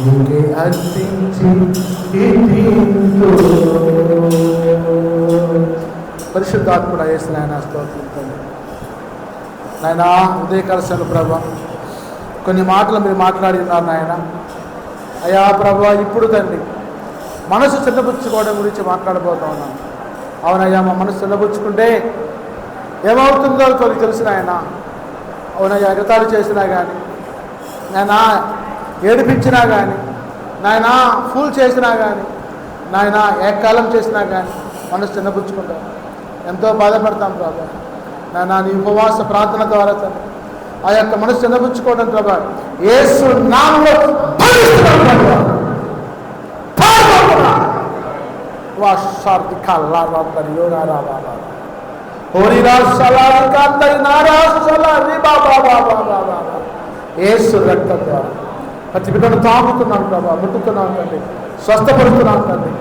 నీకే అర్పించి పరిశుద్ధాత్ముడు యేసు నాయన స్తోత్రం. నాయన ఉదయకాల సమయంలో ప్రభా కొన్ని మాటలు మీరు మాట్లాడి ఉన్నారు నాయన. అయ్యా ప్రభా ఇప్పుడు తండ్రి మనసు చిన్నపుచ్చుకోవడం గురించి మాట్లాడబోతా ఉన్నాను. అవునయ్యా, మా మనసు చిన్నపుచ్చుకుంటే ఏమవుతుందో తెలుసు నాయన. అవునయ్యా, ఎగతాళి చేసినా కానీ, నాయన ఏడిపించినా కానీ, నాయన ఫూల్ చేసినా కానీ, నాయన ఏకాలం చేసినా కానీ మనసు చిన్నపుచ్చుకుంటాం, ఎంతో బాధపడతాం ప్రభా. నాయన నీ ఉపవాస ప్రార్థన ద్వారా తండ్రి ఆ యొక్క మనసు చిన్నపుచ్చుకోవడం ప్రభా యేసు నామములో యేసు రక్తం ద్వారా ప్రతి బిడ్డను తాగుతున్నాను ప్రభా, ముట్టుతున్నాను తండ్రి, స్వస్థపడుతున్నాను తండ్రి.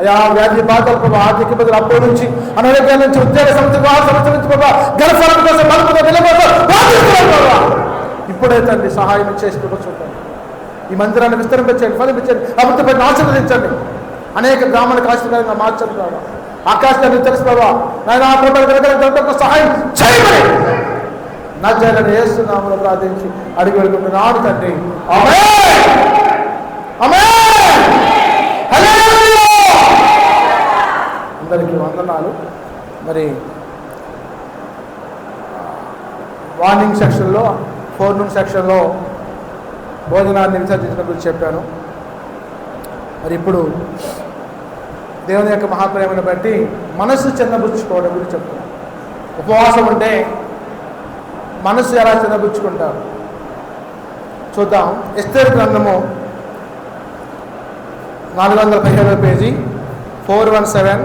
అయా వ్యాధి బాధలు ప్రభా, ఆర్థిక ఇబ్బందులు, అప్పుల నుంచి, అనారోగ్యాల నుంచి, ఉద్యోగ సమస్య నుంచి ప్రభా, గర్భఫలం కోసం ఇప్పుడే తండ్రి సహాయం చేసి చూడండి. ఈ మందిరాన్ని విస్తరింపచేయండి, ఫలించండి, అభివృద్ధిపడిన ఆశీర్వదించండి, అనేక గ్రామాలకు ఆశీర్వాదంగా మార్చండి ప్రభా. ఆకాశాన్ని తెలుసు ప్రభా, నాయన ఆ కోటకు సహాయం చేయమని నజరేయుడైన యేసు నామములో ప్రార్థించి అడిగి వేడుకుంటున్నాను తండ్రి. ఆమేన్, ఆమేన్, హల్లెలూయా. అందరికీ వందనాలు. మరి మార్నింగ్ సెక్షన్లో, ఫోర్నూన్ సెక్షన్లో భోజనాన్ని విసర్జించిన గురించి చెప్పాను. మరి ఇప్పుడు దేవుని యొక్క మహాప్రేమను బట్టి మనసు చిన్నబుచ్చుకోవడం గురించి చెప్తాను. ఉపవాసం ఉంటే మనసు ఎలా చిన్నబుచ్చుకుంటారు చూద్దాం. ఎస్తేరు గ్రంథము 417 పేజీ 417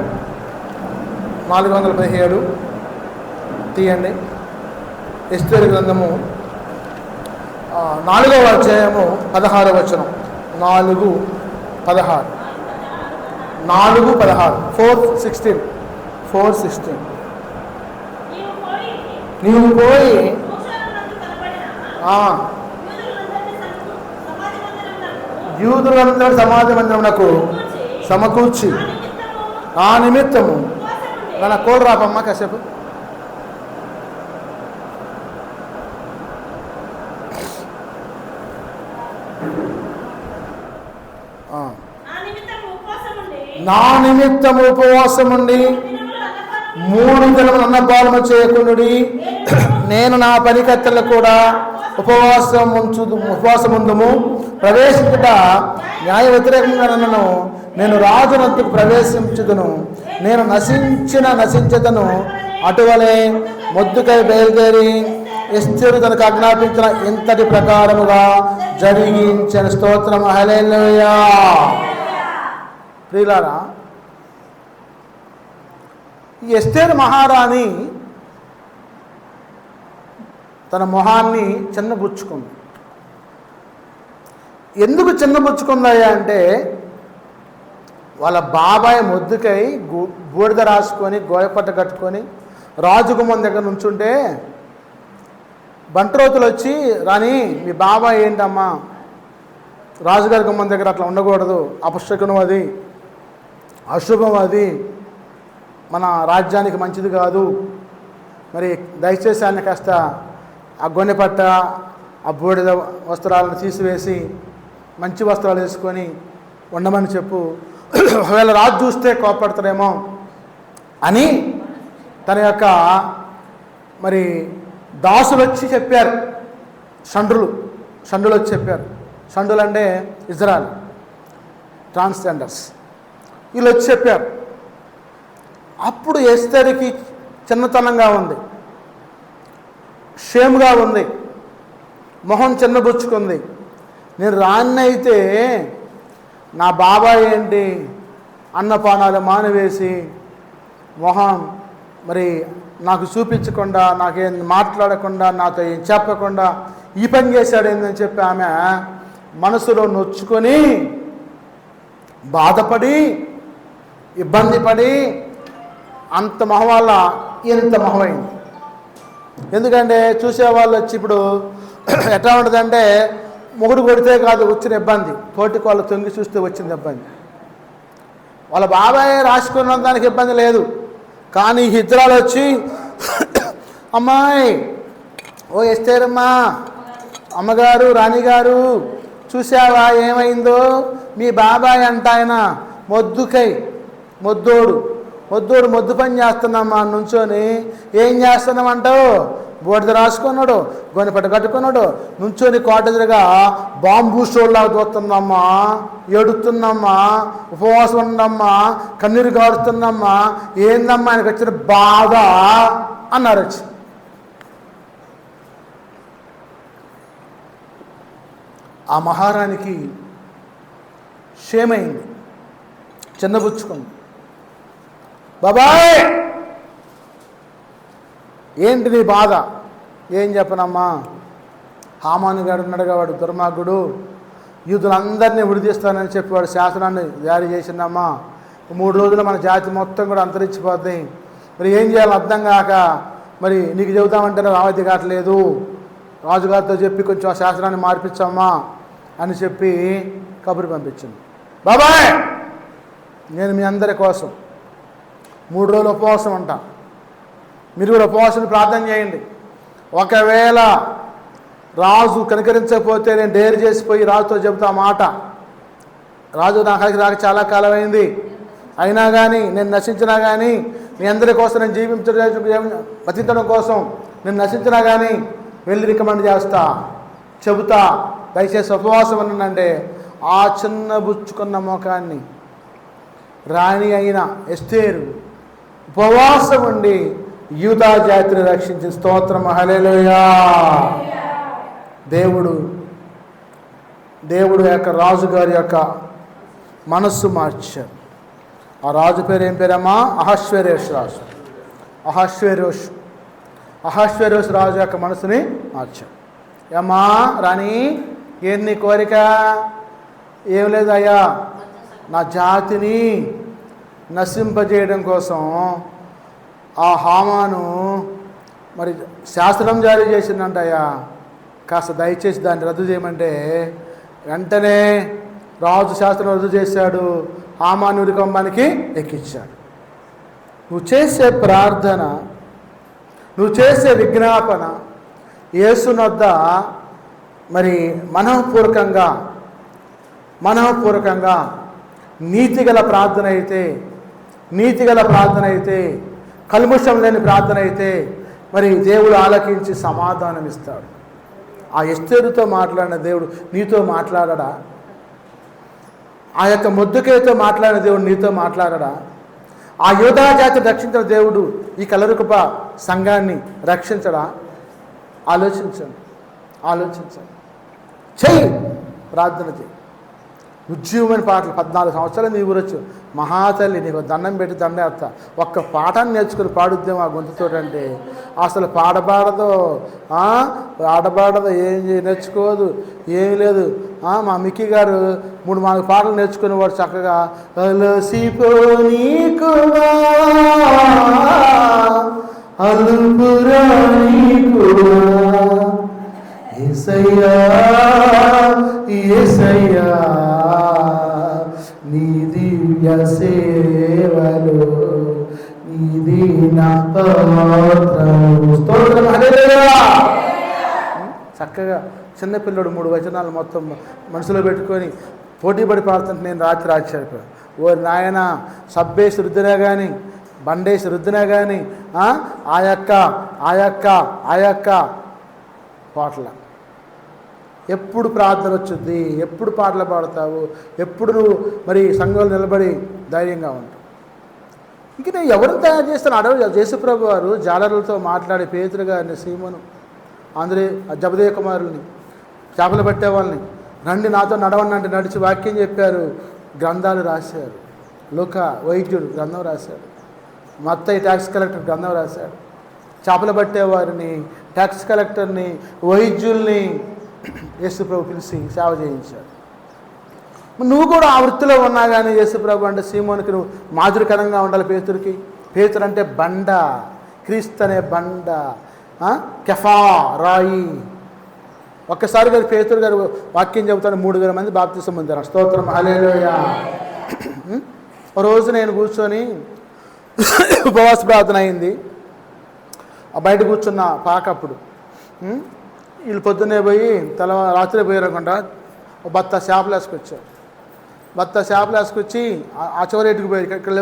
417 తీయండి. ఎస్తేరు గ్రంథము 4వ అధ్యాయము 16వ వచనం. 4:16 4:16 నీవు పోయి యూదులందరూ సమాధి మందిరమునకు సమకూర్చి ఆ నిమిత్తము మన కోల్ రాపమ్మా కాసేపు. నా నిమిత్తము ఉపవాసముండి 3 దినములు అన్నపానము చేయకుండుడి. నేను నా పనికత్తెలు కూడా ఉపవాసముందుము. ప్రవేశించుట న్యాయ వ్యతిరేకంగా నన్ను నేను రాజునందుకు ప్రవేశించుదును. నేను నశించదను. అటువలే మొద్దుకై బయలుదేరి ఎస్తేరు తనకు ఆజ్ఞాపించిన ఇంతటి ప్రకారముగా జరిగించిన. స్తోత్రం, హల్లెలూయా. ప్రియులారా, ఈ ఎస్తేరు మహారాణి తన మొహాన్ని చిన్నబుచ్చుకుంది. ఎందుకు చిన్నబుచ్చుకుందయ్యా అంటే, వాళ్ళ బాబాయ్ మొద్దుకై బూడిద రాసుకొని గోయపట్ట కట్టుకొని రాజుగుమ్మం దగ్గర నుంచుంటే బంట్రోతులు వచ్చి, రాని మీ బాబాయ్ ఏంటమ్మా, రాజుగారి గుమ్మం దగ్గర అట్లా ఉండకూడదు, అపశకునం, అది అశుభం, అది మన రాజ్యానికి మంచిది కాదు, మరి దయచేసి ఆయన కాస్త ఆ గొన్నెపట్ట ఆ బూడిద వస్త్రాలను తీసివేసి మంచి వస్త్రాలు వేసుకొని ఉండమని చెప్పు, ఒకవేళ రాజు చూస్తే కోపడతారేమో అని తన యొక్క మరి దాసులు వచ్చి చెప్పారు. షండులు వచ్చి చెప్పారు. షండులు అంటే ఇజ్రాయెల్ ట్రాన్స్జెండర్స్. వీళ్ళు వచ్చి చెప్పారు. అప్పుడు ఎస్తేరుకి చిన్నతనంగా ఉంది, షేమ్గా ఉంది, మొహం చిన్నబుచ్చుకుంది. నేను రాన్నైతే నా బాబాయ్ ఏంటి అన్నపానాలు మానివేసి మొహం మరి నాకు చూపించకుండా, నాకేం మాట్లాడకుండా, నాతో ఏం చెప్పకుండా ఈ పని చేశాడు ఏందని చెప్పి ఆమె మనసులో నొచ్చుకొని బాధపడి ఇబ్బంది పడి అంత మొహం వల్ల ఇంత మొహమైంది. ఎందుకంటే చూసేవాళ్ళు వచ్చి ఇప్పుడు ఎట్లా ఉంటుందంటే, మొగుడు కొడితే కాదు వచ్చిన ఇబ్బంది, తోటి వాళ్ళు తొంగి చూస్తే వచ్చింది ఇబ్బంది. వాళ్ళ బాబాయ్ రాసుకున్న దానికి ఇబ్బంది లేదు, కానీ హిజ్రాలు వచ్చి అమ్మాయి, ఓ ఎస్తేరమ్మా, అమ్మగారు, రాణిగారు, చూసావా ఏమైందో, మీ బాబాయ్ అంట ఆయన మొద్దోడు మొద్దు పని చేస్తున్నామ్మా నుంచొని. ఏం చేస్తున్నామంటావు? బోడిద రాసుకున్నాడు, గొనిపట్ట కట్టుకున్నాడు, నుంచొని కోటదిగా బాంబూ షోల్లాగా చూస్తుందమ్మా, ఏడుతుందమ్మా, ఉపవాసం ఉండమ్మా, కన్నీరు గారుతుందమ్మా, ఏందమ్మా ఆయనకు వచ్చిన బాధ అన్నారు. వచ్చి ఆ మహారాణికి క్షేమైంది, చిన్నబుచ్చుకుంది. బాబాయ్ ఏంటి నీ బాధ? ఏం చెప్పనమ్మా, హామాను గారు ఉన్నాడుగా, వాడు దుర్మార్గుడు, యూదులందరినీ విడిదిస్తానని చెప్పి వాడు శాసనాన్ని జారీ చేసిందమ్మా. 3 రోజులు మన జాతి మొత్తం కూడా అంతరించిపోద్ది. మరి ఏం చేయాలో అర్థం కాక మరి నీకు చెబుతామంటే రావద్ది కావట్లేదు, రాజుగారితో చెప్పి కొంచెం ఆ శాసనాన్ని మార్పించమ్మా అని చెప్పి కబురు పంపించింది. బాబాయ్ నేను మీ అందరి కోసం 3 రోజులు ఉపవాసం ఉంటా, మీరు కూడా ఉపవాసం ప్రార్థన చేయండి. ఒకవేళ రాజు కనికరించకపోతే నేను డేర్ చేసిపోయి రాజుతో చెబుతా మాట. రాజు నా కాడికి రాక చాలా కాలం అయింది, అయినా కానీ నేను నశించినా కానీ మీ అందరి కోసం నేను బతికించడం కోసం నేను నశించినా కానీ వెళ్ళి రికమెండ్ చేస్తా, చెబుతా, దయచేసి ఉపవాసం అనంటే ఆ చిన్న బుచ్చుకున్న ముఖాన్ని రాణి అయిన ఎస్తేరు ఉపవాసం ఉండి యూదా జాతిని రక్షించిన స్తోత్రం, హల్లెలూయా. దేవుడు యొక్క రాజుగారి యొక్క మనస్సు మార్చారు. ఆ రాజు పేరు ఏం పేరమ్మా? అహష్వేరోషు రాజు. అహష్వేరోషు రాజు యొక్క మనసుని మార్చారు. ఏమ్మా రాణి, ఏం నీ కోరిక? ఏం లేదయ్యా, నా జాతిని నశింపజేయడం కోసం ఆ హామాను మరి శాస్త్రం జారీ చేసిందంటయ్యా, కాస్త దయచేసి దాన్ని రద్దు చేయమంటే వెంటనే రాజు శాస్త్రం రద్దు చేశాడు, హామాను ఉరికంబానికి ఎక్కించాడు. నువ్వు చేసే ప్రార్థన, నువ్వు చేసే విజ్ఞాపన యేసునొద్ద మరి మనఃపూర్వకంగా నీతిగల ప్రార్థన అయితే, కల్ముషం లేని ప్రార్థన అయితే మరి దేవుడు ఆలకించి సమాధానం ఇస్తాడు. ఆ ఎస్తేరుతో మాట్లాడిన దేవుడు నీతో మాట్లాడడా? ఆ యొక్క మొద్దుకేతో మాట్లాడిన దేవుడు నీతో మాట్లాడడా? ఆ యూదా జాతి రక్షించిన దేవుడు ఈ కలరుకప సంఘాన్ని రక్షించడా? ఆలోచించండి. చెయ్యి, ప్రార్థన చెయ్యి. ఉజ్జీవమైన పాటలు 14 సంవత్సరాలు నీ ఊరొచ్చు. మహాతల్లి నీకు దండం పెట్టి దండేస్తా, ఒక్క పాఠాన్ని నేర్చుకుని పాడుద్దాం ఆ గొంతుతోటంటే అసలు పాడబాడదు, ఏం నేర్చుకోదు, ఏమీ లేదు. మా మిక్కీ గారు 3-4 పాటలు నేర్చుకుని వాడు చక్కగా యేసయ్యా నీ దివ్య సేవలో నీది నా స్తోత్రం, హల్లెలూయా. చక్కగా చిన్నపిల్లడు 3 వచనాలు మొత్తం మనసులో పెట్టుకొని పోటీపడి పాడుతుంటే నేను రాత్రి ఆశ్చర్యపోయాను. ఓ నాయన, సబ్బేసి రుద్దినా కానీ, బండేసి రుద్దినా కానీ ఆ యొక్క పాటల ఎప్పుడు ప్రార్థన వచ్చుద్ది, ఎప్పుడు పాటలు పాడతావు, ఎప్పుడు నువ్వు మరి సంఘంలో నిలబడి ధైర్యంగా ఉంటావు. ఇంక నేను ఎవరిని తయారు చేస్తాను? అడవి యేసుప్రభు వారు జాలరులతో మాట్లాడి పేతురు గారిని, సీమోను, అందరి జబదేయ కుమారుల్ని, చేపలు పట్టే వాళ్ళని రండి నాతో నడవండి అంటే నడిచి వాక్యం చెప్పారు, గ్రంథాలు రాశారు. లూకా వైద్యుడు గ్రంథం రాశాడు, మత్తయి ట్యాక్స్ కలెక్టర్ గ్రంథం రాశాడు. చేపలు పట్టేవారిని, ట్యాక్స్ కలెక్టర్ని, వైద్యుల్ని యేసుప్రభు పిలిచి సేవ చేయించాడు. నువ్వు కూడా ఆ వృత్తిలో ఉన్నా కానీ యేసుప్రభు అంటే సీమోనికి నువ్వు మాదిరికరంగా ఉండాలి. పేతురు అంటే బండ, క్రీస్తు అనే బండ, కెఫా రాయి. ఒక్కసారి గారు పేతురు గారు వాక్యం చెబుతాను, 3,000 మంది బాప్తిసం పొందారు. స్తోత్రం, హల్లెలూయా. ఒక రోజు నేను కూర్చొని ఉపవాస ప్రార్థన అయింది. బయట కూర్చున్న పాకప్పుడు వీళ్ళు పొద్దున్నే పోయి రాత్రి పోయారనుకుంటా బత్త చేపలు వేసుకొచ్చారు. బత్త చేపలు వేసుకొచ్చి ఆ చివరేటుకు పోయారు. ఇక్కడ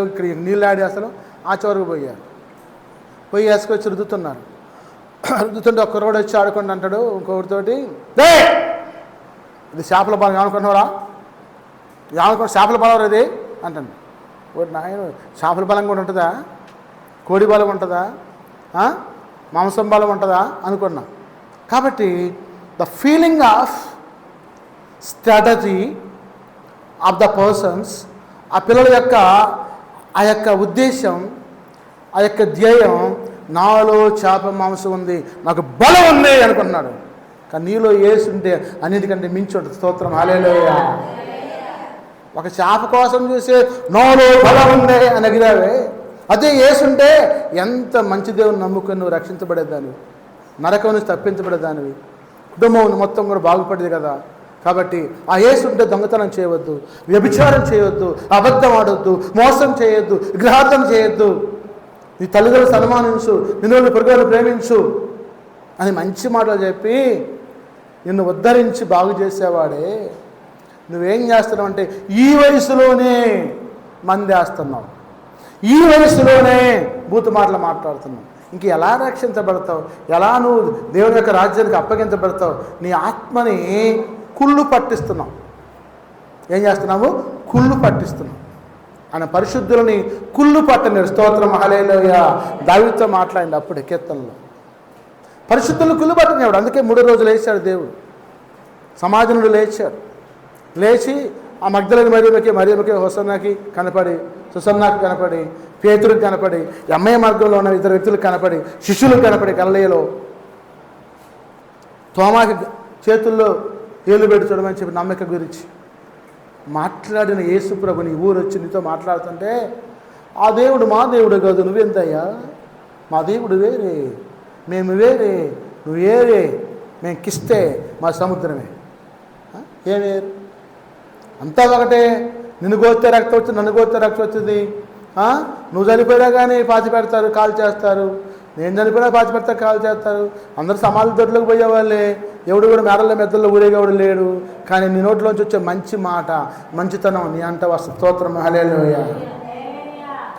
నీళ్ళు ఆడి అసలు ఆ చివరికి పోయి వేసుకొచ్చి రుద్దుతున్నారు. రుద్దుతుంటే ఒక్కరోడు వచ్చి ఆడుకోండి అంటాడు ఇంకొకరితోటి, దే ఇది చేపల బలం ఏమనుకున్నారా, ఏమనుకున్నా చేపల బలం ఇది అంటాను. ఒకటి నాయన చేపల బలం కూడా ఉంటుందా, కోడి బలం ఉంటుందా, మాంసం బలం ఉంటుందా అనుకున్నా. కాబట్టి the feeling of strategy of the persons, ఆ పిల్లల యొక్క ఆ యొక్క ఉద్దేశం, ఆ యొక్క ధ్యేయం, నాలో చేప మాంసం ఉంది, నాకు బలం ఉంది అనుకుంటున్నాడు. కానీ నీలో యేసు ఉంటే అన్నిటికంటే మించి ఉంటుంది. స్తోత్రం, హల్లెలూయా. ఒక చేప కోసం చూసే నాలో బలం ఉంది అని అడిగావే, అదే యేసుంటే ఎంత మంచి దేవుని నమ్ముకొని నువ్వు రక్షించబడేదానివి, నరకం నుంచి తప్పించబడేదానివి, కుటుంబం మొత్తం కూడా బాగుపడేది కదా. కాబట్టి ఆ యేసు ఉంటే దొంగతనం చేయవద్దు, వ్యభిచారం చేయొద్దు, అబద్ధం ఆడొద్దు, మోసం చేయొద్దు, విగ్రహార్థం చేయొద్దు, నీ తల్లిదండ్రులు సన్మానించు, నిన్ను పొరుగును ప్రేమించు అని మంచి మాటలు చెప్పి నిన్ను ఉద్ధరించి బాగు చేసేవాడే నువ్వేం చేస్తున్నావు అంటే ఈ వయసులోనే మందేస్తున్నావు, ఈ వయసులోనే బూతు మాటలు మాట్లాడుతున్నావు. ఇంక ఎలా రక్షించబడతావు, ఎలా నువ్వు దేవుని యొక్క రాజ్యానికి అప్పగించబడతావు? నీ ఆత్మని కుళ్ళు పట్టిస్తున్నావు. ఏం చేస్తున్నావు? కుళ్ళు పట్టిస్తున్నావు. ఆయన పరిశుద్ధులని కుళ్ళు పట్టలేరు. స్తోత్రం, హల్లెలూయా. దావీదుతో మాట్లాడింది అప్పుడే కీర్తనలో, పరిశుద్ధులను కుళ్ళు పట్టనివాడు. అందుకే 3 రోజులు లేచాడు దేవుడు, సమాజం నుండి లేచాడు. లేచి ఆ మగ్దలేని మరియమ్మకి హోసన్నాకి కనపడి, సుసన్నాకి కనపడి, పేతురికి కనపడి, అమ్మయ్య మార్గంలో ఉన్న ఇద్దరు వ్యక్తులకు కనపడి, శిష్యులకు కనపడి, గలిలయలో తోమాకి చేతుల్లో ఏలు పెట్టి చూడమని చెప్పి నమ్మక గురించి మాట్లాడిన యేసు ప్రభు నీ ఊరు వచ్చి నీతో మాట్లాడుతుంటే, ఆ దేవుడు మా దేవుడు కాదు, నువ్వెంతయ్యా, మా దేవుడు వేరే, మేము వేరే, నువ్వు వేరే, మేము కిస్తే మా సముద్రమే, ఏ వేరు, అంతా ఒకటే. నిన్ను కోస్తే రక్తం వచ్చింది, నన్ను కోస్తే రక్తం వచ్చింది. నువ్వు చనిపోయినా కానీ పాతి పెడతారు, కాల్ చేస్తారు, నేను చనిపోయినా పాతి పెడతారు, కాల్ చేస్తారు. అందరూ సమాధి దొడ్లోకి పోయేవాళ్ళే, ఎవడు కూడా మేడల్లో మెద్దల్లో ఊరేగేవాడు లేడు. కానీ నీ నోట్లోంచి వచ్చే మంచి మాట, మంచితనం నీ అంట వస్తుంది. స్తోత్రం, హల్లెలూయా.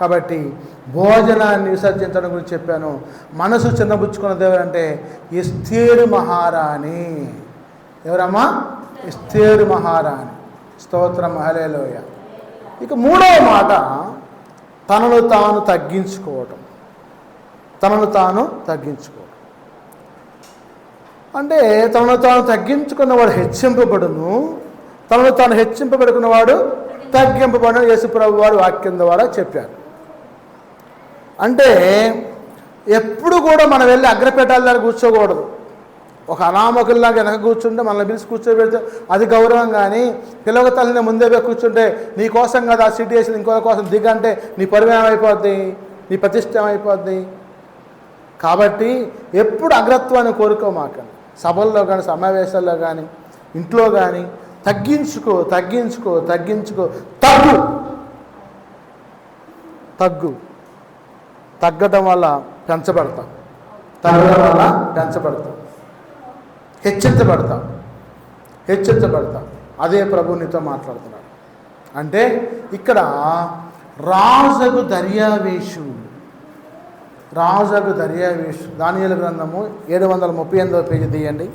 కాబట్టి భోజనాన్ని విసర్జించడం గురించి చెప్పాను. మనసు చిన్నబుచ్చుకున్న దేవుడు అంటే ఎస్తేరు మహారాణి. ఎవరమ్మా? ఎస్తేరు మహారాణి. స్తోత్రం, హల్లెలూయా. ఇక 3వ మాట తనను తాను తగ్గించుకోవటం. తనను తాను తగ్గించుకోవడం అంటే తనను తాను తగ్గించుకున్నవాడు హెచ్చింపబడును, తనను తాను హెచ్చింపబడుకున్నవాడు తగ్గింపబడును. యేసుప్రభు వారు వాక్యం ద్వారా చెప్పారు. అంటే ఎప్పుడు కూడా మనం వెళ్ళి అగ్రపేటాల దగ్గర కూర్చోకూడదు. ఒక అనామకుల్లాగా వెనక కూర్చుంటే మనల్ని పిలిచి కూర్చోబెడితే అది గౌరవం. కానీ పిల్లల తల్లిని ముందే కూర్చుంటే నీ కోసం కదా ఆ సిటీ వేసి ఇంకో కోసం దిగంటే నీ పరువు ఏమైపోద్ది, నీ ప్రతిష్ట ఏమైపోద్ది. కాబట్టి ఎప్పుడు అగ్రత్వాన్ని కోరుకోమాకండి. సభల్లో కానీ, సమావేశాల్లో కానీ, ఇంట్లో కానీ తగ్గించుకో, తగ్గించుకో, తగ్గించుకో. తగ్గు తగ్గు తగ్గడం వల్ల పెంచబడతాం, తగ్గడం వల్ల పెంచబడతాం, హెచ్చించబడతాం, హెచ్చించబడతాం. అదే ప్రభు నీతో మాట్లాడుతున్నాడు. అంటే ఇక్కడ రాజగు దర్యావేషు, రాజగు దర్యావేషు, దానియేలు గ్రంథము 738వ పేజీ తీయండి.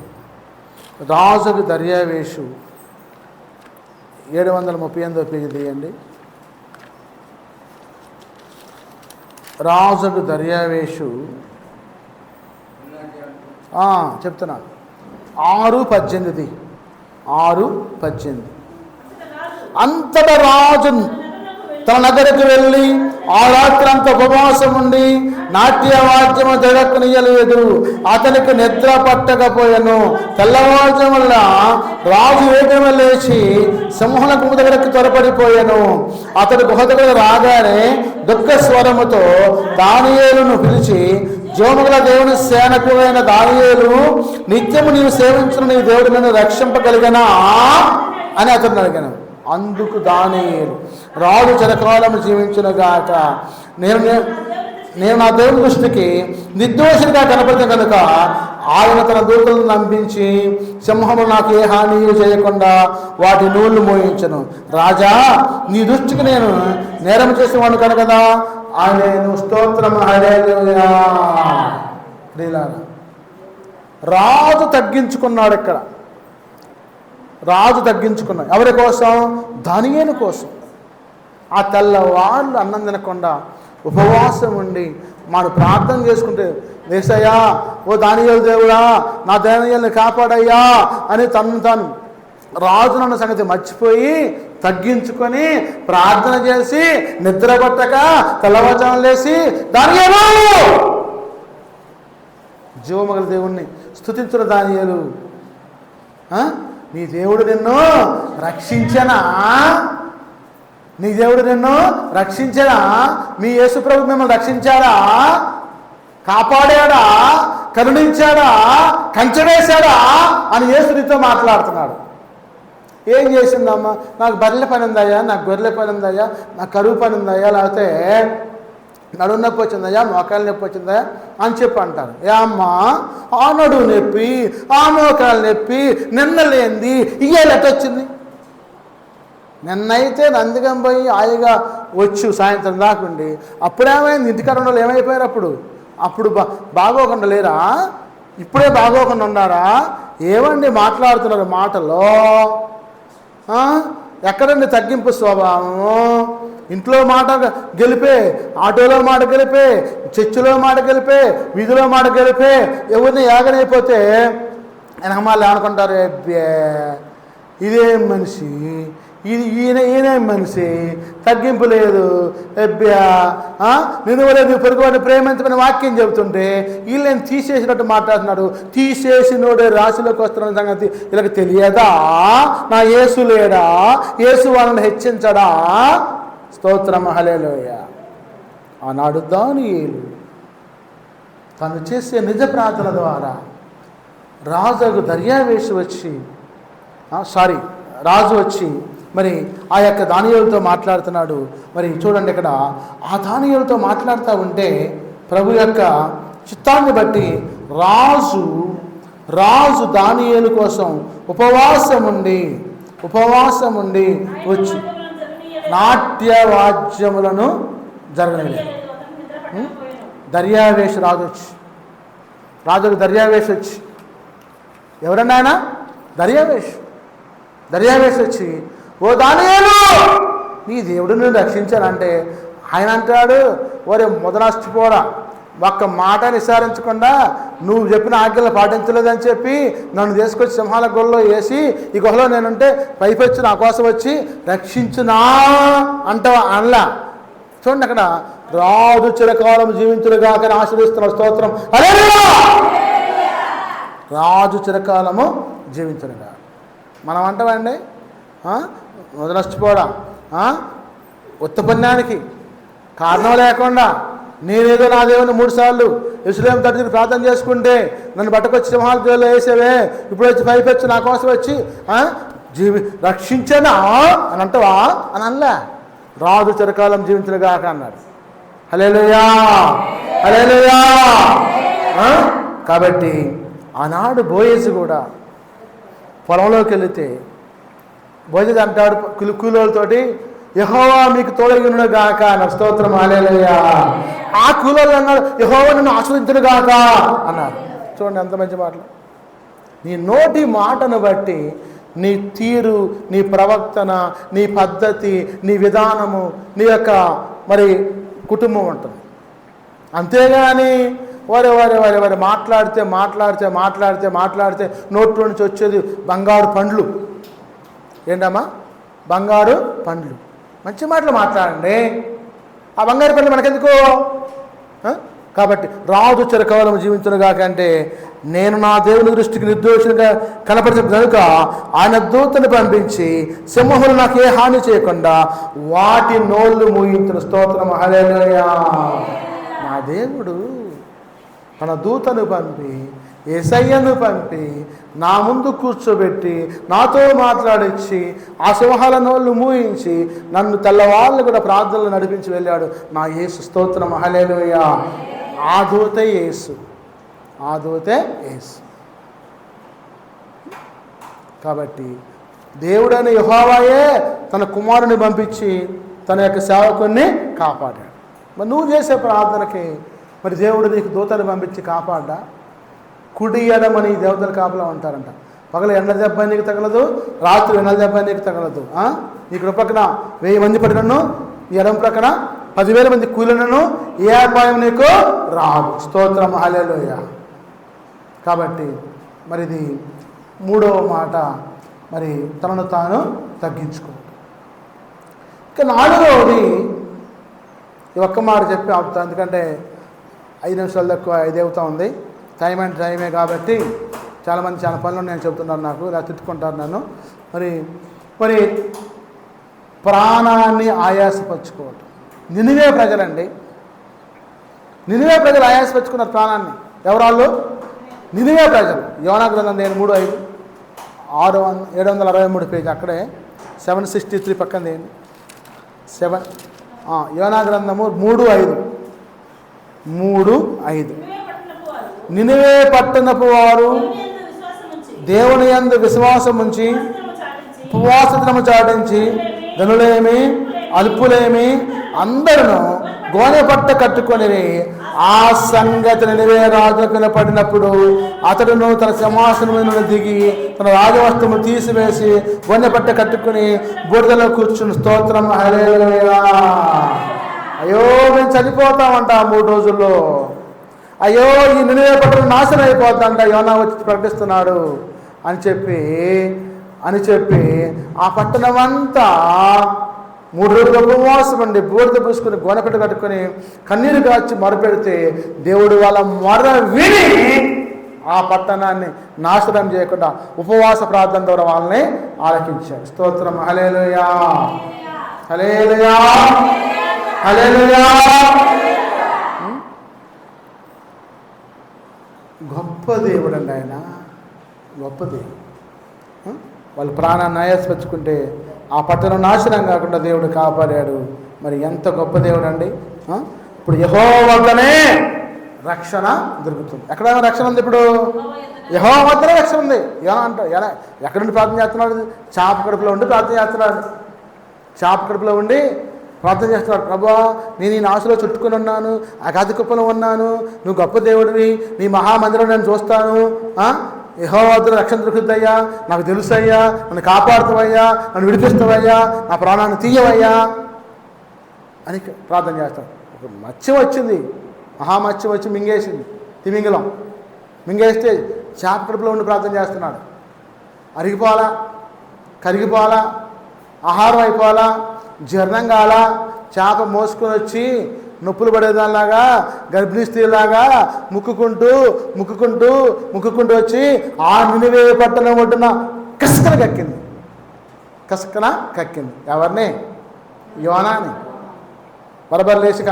రాజగు దర్యావేషు 738వ పేజీ తీయండి. రాజగు దర్యావేషు చెప్తున్నా 6:18. 6:18. అంతటా రాజు తన నగరికి వెళ్ళి ఆ రాత్రంతా ఉపవాసం ఉండి నాట్యవాద్యము జరగనీయలేదు, అతనికి నిద్ర పట్టకపోయాను. తెల్లవారుజాము వల్ల రాజు వేగమే లేచి సింహల గుహ దగ్గరికి త్వరపడిపోయాను. అతడు గుహ దగ్గర రాగానే దుఃఖ స్వరముతో దానియేలును పిలిచి జీవముగల దేవుని సేనకు అయిన దానియేలు, నిత్యము నీవు సేవించిన నీ దేవుడు నన్ను రక్షింపగలిగనా అని అతను అడిగాను. అందుకు దానియేలు, రాజు చిరకాలము జీవించునుగాక, నేను నా దేవుని దృష్టికి నిర్దోషిగా కనపడితే కనుక ఆయన తన దూతలను నంపించి సింహము నాకు ఏ హాని చేయకుండా వాటి నూళ్ళు మోయించను. రాజా, నీ దృష్టికి నేను నేరం చేసేవాడు కనుకదా ఆయన స్తోత్రం. హల్లెలూయా. ప్రియులారా, రాజు తగ్గించుకున్నాడు. ఇక్కడ రాజు తగ్గించుకున్నాడు. ఎవరి కోసం? దానియేలు కోసం. ఆ తెల్లవాళ్ళు అన్నం తినకుండా ఉపవాసం ఉండి మనం ప్రార్థన చేసుకుంటే, యేసయ్యా, ఓ దానియేలు దేవుడా, నా దానియేలుని కాపాడయ్యా అని తాను రాజునన్న సంగతి మర్చిపోయి తగ్గించుకొని ప్రార్థన చేసి నిద్ర పట్టక తెల్లవారుజామున లేసి దానియేలు, జీవముగల దేవుణ్ణి స్తుతించిన దానియేలు, నీ దేవుడు నిన్ను రక్షించనా? నీ దేవుడు నిన్ను రక్షించాడా? మీ యేసుప్రభు మిమ్మల్ని రక్షించాడా? కాపాడాడా? కరుణించాడా? కంచెవేశాడా అని యేసు నీతో మాట్లాడుతున్నాడు. ఏం చేసిందమ్మా? నాకు బర్రెల పని ఉందయ్యా, నాకు గొర్రెల పని ఉందయ్యా, నాకు కరువు పని ఉందయ్యా, లేకపోతే నడుము నొప్పి వచ్చిందయ్యా, మోకాలు నొప్పి వచ్చిందయ్యా అని చెప్పి అంటారు. ఏ అమ్మా, ఆ నడువు నొప్పి, ఆ మోకాలు నొప్పి నిన్న లేనిది ఇయ్యాలి ఎట్టొచ్చింది? నిన్నైతే నందిగం పోయి హాయిగా వచ్చు సాయంత్రం దాకుండి, అప్పుడేమైంది? ఇంటికాడ వాళ్ళు ఏమైపోయారు? అప్పుడు బాగోకుండా లేరా? ఇప్పుడే బాగోకుండా ఉన్నారా? ఏమండి మాట్లాడుతున్నారు మాటలో? ఎక్కడండి తగ్గింపు స్వభావము? ఇంట్లో మాట గెలిపే, ఆటోలో మాట గెలిపే, చర్చిలో మాట గెలిపే, వీధిలో మాట గెలిపే, ఎవరిని యాగనైపోతే వెనకమాలు ఏమనుకుంటారు? ఇదేం మనిషి, ఈయనేం మనిషి, తగ్గింపు లేదు, ఎబ్బా నేను లేదు పొరుగువాడిని ప్రేమించమని వాక్యం చెబుతుంటే వీళ్ళని తీసేసినట్టు మాట్లాడుతున్నాడు. తీసేసినోడే రాశిలోకి వస్తున్న సంగతి వీళ్ళకి తెలియదా? నా యేసు లేడా? యేసు వాళ్ళని హెచ్చించడా? స్తోత్రం. హల్లెలూయా. ఆనాడు దానియేలు తను చేసే నిజ ప్రార్థన ద్వారా రాజు దర్యావేషు వచ్చి రాజు వచ్చి మరి ఆ యొక్క దానియేలుతో మాట్లాడుతున్నాడు. మరి చూడండి, ఇక్కడ ఆ దానియేలుతో మాట్లాడుతూ ఉంటే ప్రభు యొక్క చిత్తాన్ని బట్టి రాజు దానియేలు కోసం ఉపవాసం ఉండి వచ్చి నాట్యవాద్యములను జరగలేదు. దర్యావేషు రాజుకు దర్యావేషు వచ్చి, ఎవరన్నా ఆయన? దర్యావేషు వచ్చి, ఓ దానియేలు, నీ దేవుడు నిన్ను రక్షించానంటే ఆయన అంటాడు, ఓరే మొదలచ్చిపోరా, ఒక్క మాట నిస్సారించకుండా నువ్వు చెప్పిన ఆజ్ఞలు పాటించలేదని చెప్పి నన్ను తీసుకొచ్చి సింహాల గుహలో వేసి ఈ గుహలో నేనుంటే పైకి వచ్చి నా కోసం వచ్చి రక్షించునా అంటావా? అనలా. చూడండి, అక్కడ రాజు చిరకాలం జీవించుడుగాక అని ఆశీర్వదిస్తున్నాడు. స్తోత్రం. హల్లెలూయా. రాజు చిరకాలము జీవించుడుగా. మనం అంటామండి మొదలచ్చిపోవడం, ఉత్తపన్యానికి కారణం లేకుండా నేనేదో నా దేవుని 3 సార్లు యెరూషలేము తట్టుకుని ప్రార్థన చేసుకుంటే నన్ను బట్టకొచ్చి సింహాల జైల్లో వేసేవే, ఇప్పుడు వచ్చి పైకి వచ్చి నా కోసం వచ్చి రక్షించనా అని అంటావా? అని అనలే. రాజు చిరకాలం జీవించుడుగాక అన్నాడు. హల్లెలూయా, హల్లెలూయా. కాబట్టి ఆనాడు బోయేజు కూడా పొలంలోకి వెళితే బోయేజు అంటాడు కూలోళ్ళతోటి, యెహోవా మీకు తోడగినుడు గాక అన్నారు. స్తోత్రం. హల్లెలూయా. ఆ కూలోళ్ళు అన్నారు, యెహోవా నిన్ను ఆశీర్వదించును గాక అన్నారు. చూడండి ఎంత మంచి మాటలు. నీ నోటి మాటను బట్టి నీ తీరు, నీ ప్రవర్తన, నీ పద్ధతి, నీ విధానము, నీ యొక్క మరి కుటుంబం ఉంటుంది. అంతేగాని వారి మాట్లాడితే నోట్లో నుంచి వచ్చేది బంగారు పండ్లు. ఏంటమ్మా? బంగారు పండ్లు. మంచి మాటలు మాట్లాడండి. ఆ బంగారు పండ్లు మనకెందుకు? కాబట్టి రాజు చిరకాలం జీవించునుగాక అంటే నేను నా దేవుని దృష్టికి నిర్దోషునిగా కనపరిచిన కనుక ఆయన దూతను పంపించి సింహములు నాకు ఏ హాని చేయకుండా వాటి నోళ్ళు మూయించిన. స్తోత్రం. హల్లెలూయా. నా దేవుడు తన దూతను పంపి యేసయ్యను పంపి నా ముందు కూర్చోబెట్టి నాతో మాట్లాడించి ఆ సింహాల నోళ్ళు మూయించి నన్ను తెల్లవాళ్ళు కూడా ప్రార్థనలు నడిపించి వెళ్ళాడు నా యేసు. స్తోత్రం, హల్లెలూయా. ఆ దూతే యేసు, ఆ దూతే యేసు. కాబట్టి దేవుడైన యెహోవాయే తన కుమారుని పంపించి తన యొక్క సేవకుని కాపాడాడు. మరి నువ్వు చేసే ప్రార్థనకి మరి దేవుడు నీకు దూతను పంపించి కాపాడ్డా? కుడి ఎడమని దేవతలు కాపలా ఉంటారంట. పగల ఎండ దెబ్బ నీకు తగలదు, రాత్రి ఎండ దెబ్బ నీకు తగలదు. నీకు ప్రక్కన 1000 మంది పడినను, ఈ ఎడమ ప్రక్కన 10,000 మంది కూలినను ఏ అపాయం నీకు రాదు. స్తోత్రం, హల్లెలూయా. కాబట్టి మరి ఇది 3వ మాట, మరి తనను తాను తగ్గించుకో. ఇక 4వది ఈ ఒక్క మాట చెప్పి ఆపుతా, ఎందుకంటే 5 నిమిషాలు తక్కువ 5 అవుతా ఉంది. టైం అండ్ టైమే కాబట్టి చాలామంది చాలా పనులు నేను చెబుతున్నాను, నాకు ఇలా తిట్టుకుంటారు నన్ను. మరి ప్రాణాన్ని ఆయాసపరుచుకోవటం. నినివే ప్రజలండి, నినివే ప్రజలు ఆయాసపరుచుకున్నారు ప్రాణాన్ని. ఎవరాళ్ళు? నినివే ప్రజలు. యోనా గ్రంథం 3:5, 763 పేజీ, అక్కడే 763 పక్కన దేని 7 యోనా గ్రంథము 3:5. నినివే పట్టణపు వారు దేవుని యందు విశ్వాసం ఉంచి ఉపవాసము చాటించి ధనులేమి అల్పులేమి అందరూ గోనె పట్ట కట్టుకొని ఆ సంగతి నినివే రాజుకు వినపడినప్పుడు అతడును తన సింహాసనం మీద దిగి తన రాజవస్త్రము తీసివేసి గోనె పట్ట కట్టుకుని బూడిదలో కూర్చుని స్తోత్రం, హల్లెలూయా. అయ్యో మేము చనిపోతామంట 3 రోజుల్లో. అయ్యో ఈ నినివే పట్టణం నాశనం అయిపోతుందంట, యోనా వచ్చి ప్రకటిస్తున్నాడు అని చెప్పి ఆ పట్టణం అంతా 3 రోజులు ఉపవాసం అండి, బూడిద పూసుకుని గోనెపట్ట కట్టుకొని కన్నీరు కాచి మొరపెడితే దేవుడు వాళ్ళ మొర విని ఆ పట్టణాన్ని నాశనం చేయకుండా ఉపవాస ప్రార్థన ద్వారా వాళ్ళని ఆలకించాడు. స్తోత్రం, హల్లెలూయా, హల్లెలూయా, హల్లెలూయా. గొప్ప దేవుడు అండి ఆయన, గొప్ప దేవుడు. వాళ్ళు ప్రాణాన్ని ఆయాసపరుచుకుంటే ఆ పట్టణం నాశనం కాకుండా దేవుడు కాపాడాడు. మరి ఎంత గొప్ప దేవుడు అండి. ఇప్పుడు యెహోవా వద్దనే రక్షణ దొరుకుతుంది. ఎక్కడ రక్షణ ఉంది? ఇప్పుడు యెహోవా వద్దనే రక్షణ ఉంది. ఎక్కడ నుండి ప్రార్థన చేస్తున్నాడు? చాప కడుపులో ఉండి ప్రార్థన చేస్తున్నాడు. చాప కడుపులో ఉండి ప్రార్థన చేస్తున్నాడు. ప్రభువా, నేను ఈ నాశలో చుట్టుకొని ఉన్నాను, అగాధ కుప్పలో ఉన్నాను, నువ్వు గొప్ప దేవుడివి, నీ మహామందిరం నేను చూస్తాను, యెహోవా వద్ద రక్షణ దొరుకుద్దయ్యా, నాకు తెలుసయ్యా, నన్ను కాపాడుతావయ్యా, నన్ను విడిపిస్తావయ్యా, నా ప్రాణాన్ని తీయవయ్యా అని ప్రార్థన చేస్తాడు. ఒక మత్స్యం వచ్చింది, మహామత్స్యం వచ్చి మింగేసింది, తిమింగలం మింగేస్తే చేప కడుపులో ఉండి ప్రార్థన చేస్తున్నాడు. అరిగిపోవాలా, కరిగిపోవాలా, ఆహారం అయిపోవాలా, జీర్ణం కావాలా, చేప మోసుకొని వచ్చి నొప్పులు పడేదానిలాగా గర్భిణీ స్త్రీలాగా ముక్కుకుంటూ వచ్చి ఆ నినివే పట్టణం ఒడ్డున కసకన కక్కింది. ఎవరిని? యోనాని. బరబర్ లేచి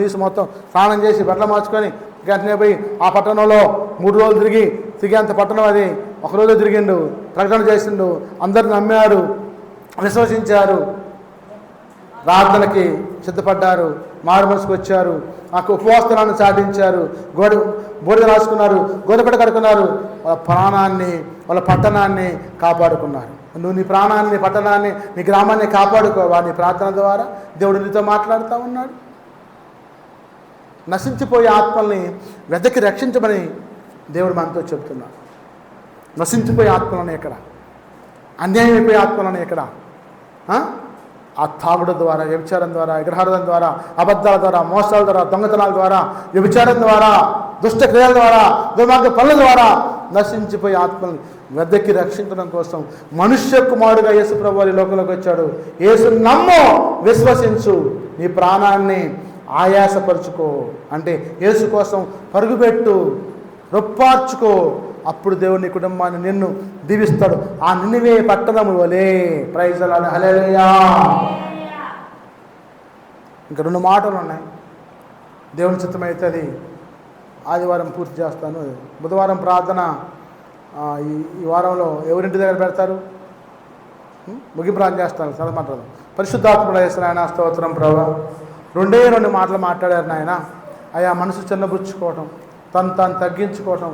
నీసు మొత్తం స్నానం చేసి బట్టలు మార్చుకొని వెంటనే పోయి ఆ పట్టణంలో 3 రోజులు తిరిగేంత పట్టణం అది. 1 రోజు తిరిగిండు, ప్రకటన చేసిండు, అందరు నమ్మారు, విశ్వసించారు, ప్రార్థనకి సిద్ధపడ్డారు, మారు మనసుకు వచ్చారు, ఆ ఉపవాసాలను సాధించారు, బూడిద రాసుకున్నారు, గోనెపట్ట కడుకున్నారు, వాళ్ళ ప్రాణాన్ని వాళ్ళ పట్టణాన్ని కాపాడుకున్నారు. నువ్వు నీ ప్రాణాన్ని, పట్టణాన్ని, నీ గ్రామాన్ని కాపాడుకోవా. నీ ప్రార్థన ద్వారా దేవుడు నీతో మాట్లాడుతూ ఉన్నాడు. నశించిపోయే ఆత్మల్ని వెదకి రక్షించమని దేవుడు మనతో చెప్తున్నాడు. నశించిపోయే ఆత్మలను ఎక్కడ? అన్యాయం అయిపోయే ఆత్మలను ఎక్కడ? ఆ తాగుడు ద్వారా, వ్యభిచారం ద్వారా, విగ్రహారాధన ద్వారా, అబద్ధాల ద్వారా, మోసాల ద్వారా, దొంగతనాల ద్వారా, వ్యభిచారం ద్వారా, దుష్ట క్రియల ద్వారా, దుర్మార్గ పనుల ద్వారా నశించిపోయే ఆత్మలను వెదకి రక్షించడం కోసం మనుష్య కుమారుడుగా యేసు ప్రభువు ఈ లోకంలోకి వచ్చాడు. యేసు నమ్ము, విశ్వసించు, నీ ప్రాణాన్ని ఆయాసపరుచుకో, అంటే యేసు కోసం పరుగుపెట్టు, రొప్పార్చుకో. అప్పుడు దేవుడు నీ కుటుంబాన్ని నిన్ను దీవిస్తాడు. ఆ నినివే పట్టణము వలే. ప్రైజ్ ది లార్డ్, హల్లెలూయా. ఇంకా 2 మాటలు ఉన్నాయి. దేవుని చిత్తమైతే అది ఆదివారం పూర్తి చేస్తాను. బుధవారం ప్రార్థన ఈ వారంలో ఎవరింటి దగ్గర పెడతారు? ముగింపు ప్రార్థన చేస్తాను. చదవమంటారు. పరిశుద్ధాత్ముడ యేసు నాయన స్తోత్రం ప్రభా. 2 మాటలు మాట్లాడారు నాయన. అయా మనసు చిన్నబుచ్చుకోవటం, తను తగ్గించుకోవటం,